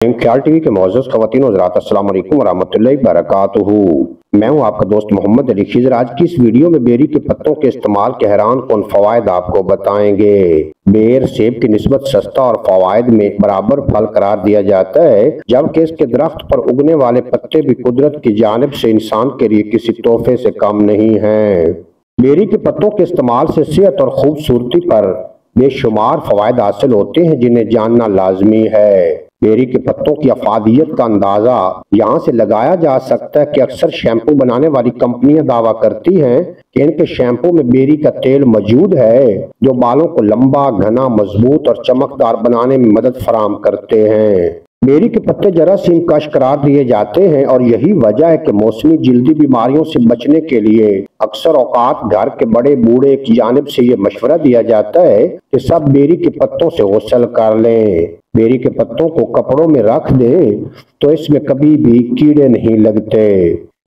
ख्याल टीवी के मौजूद ख़वातीन हज़रात अस्सलाम वालेकुम वरहमतुल्लाहि वबरकातुहू। मैं हूं आपका दोस्त मोहम्मद अली खिज़र। आज की इस वीडियो में बेरी के पत्तों के इस्तेमाल के हैरान कुन फवायद आपको बताएंगे। बेर सेब की निस्बत सस्ता और फवायद में बराबर फल करार दिया जाता है, जबकि इसके दरख्त पर उगने वाले पत्ते भी कुदरत की जानिब से इंसान के लिए किसी तोहफे से कम नहीं हैं। बेरी के पत्तों के इस्तेमाल से सेहत और खूबसूरती पर बेशुमार फवायद हासिल होते हैं, जिन्हें जानना लाजमी है। बेरी के पत्तों की अफादियत का अंदाजा यहाँ से लगाया जा सकता है कि अक्सर शैम्पू बनाने वाली कंपनियां दावा करती हैं कि इनके शैम्पू में बेरी का तेल मौजूद है, जो बालों को लंबा, घना, मजबूत और चमकदार बनाने में मदद फराहम करते हैं। बेरी के पत्ते जरासीम कश करार दिए जाते हैं और यही वजह है कि मौसमी जिल्दी बीमारियों से बचने के लिए अक्सर औकात घर के बड़े बूढ़े की जानिब से ये मशवरा दिया जाता है कि सब बेरी के पत्तों से गुस्ल कर लें। बेरी के पत्तों को कपड़ों में रख दें तो इसमें कभी भी कीड़े नहीं लगते।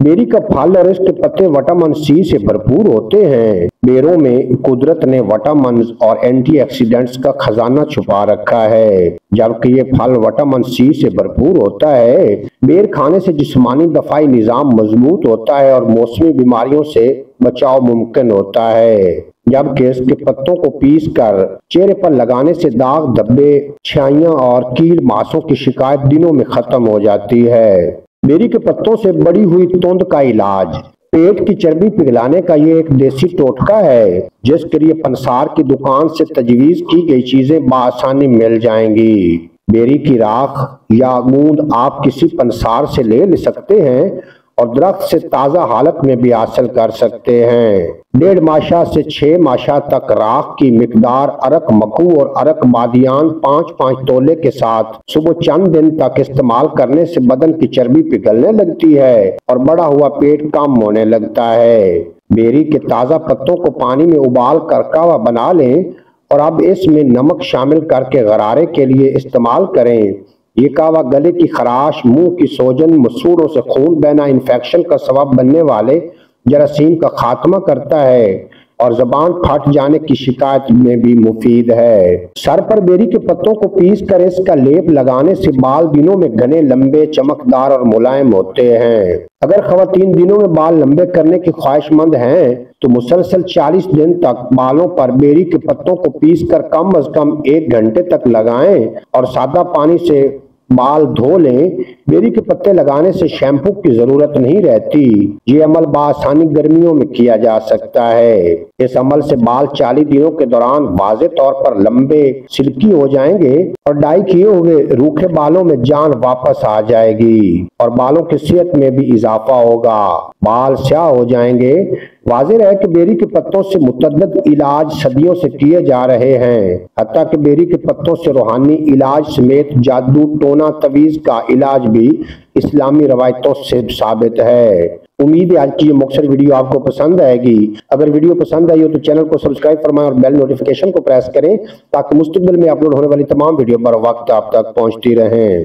बेरी का फल और इसके पत्ते विटामिन सी से भरपूर होते हैं। बेरों में कुदरत ने विटामिन और एंटीऑक्सीडेंट्स का खजाना छुपा रखा है। जबकि ये फल विटामिन सी से भरपूर होता है, बेर खाने से जिस्मानी दफाई निजाम मजबूत होता है और मौसमी बीमारियों से बचाव मुमकिन होता है। जबकि इसके पत्तों को पीस कर चेहरे पर लगाने से दाग, धब्बे, छाइयां और कील मांसों की शिकायत दिनों में खत्म हो जाती है। बेरी के पत्तों से बड़ी हुई तोंद का इलाज। पेट की चर्बी पिघलाने का ये एक देसी टोटका है, जिसके लिए पंसार की दुकान से तजवीज की गई चीजें बआसानी मिल जाएंगी। बेरी की राख या गूंद आप किसी पंसार से ले सकते हैं और दरख्त से ताज़ा हालत में भी हासिल कर सकते हैं। 1.5 माशा से 6 माशा तक राख की मिकदार अरक मकू और अरक बादियान 5-5 तोले के साथ सुबह चंद दिन तक इस्तेमाल करने से बदन की चर्बी पिघलने लगती है और बड़ा हुआ पेट कम होने लगता है। बेरी के ताज़ा पत्तों को पानी में उबाल कर कावा बना लें और अब इसमें नमक शामिल करके गरारे के लिए इस्तेमाल करें। ये कावा गले की खराश, मुंह की सोजन, मसूड़ों से खून बहना, इन्फेक्शन का सबब बनने वाले जरासीम का खात्मा करता है और जबान फट जाने की शिकायत में भी मुफीद है। सर पर बेरी के पत्तों को पीस कर इसका लेप लगाने से बाल दिनों में घने, लंबे, चमकदार और मुलायम होते हैं। अगर खवातीन दिनों में बाल लंबे करने की ख्वाहिशमंद हैं तो मुसलसल 40 दिन तक बालों पर बेरी के पत्तों को पीस कर कम अज कम 1 घंटे तक लगाएं और सादा पानी से बाल धो लें। बेरी के पत्ते लगाने से शैम्पू की जरूरत नहीं रहती। ये अमल बआसानी गर्मियों में किया जा सकता है। इस अमल से बाल 40 दिनों के दौरान वाज़े तौर पर लंबे, सिल्की हो जाएंगे और डाई किए हुए रूखे बालों में जान वापस आ जाएगी और बालों की सेहत में भी इजाफा होगा। बाल स्याह हो जाएंगे। वाज़ेह है कि बेरी के पत्तों से मुतअद्दिद इलाज सदियों से किए जा रहे हैं। हत्ता कि बेरी के पत्तों से रूहानी इलाज समेत जादू, टोना, तवीज़ का इलाज भी इस्लामी रवायतों से साबित है। उम्मीद है आज की ये मुख्तसर वीडियो आपको पसंद आएगी। अगर वीडियो पसंद आई हो तो चैनल को सब्सक्राइब फरमाएं और बेल नोटिफिकेशन को प्रेस करें ताकि मुस्तकबिल में अपलोड होने वाली तमाम वीडियो बर वक्त आप तक पहुंचती रहें।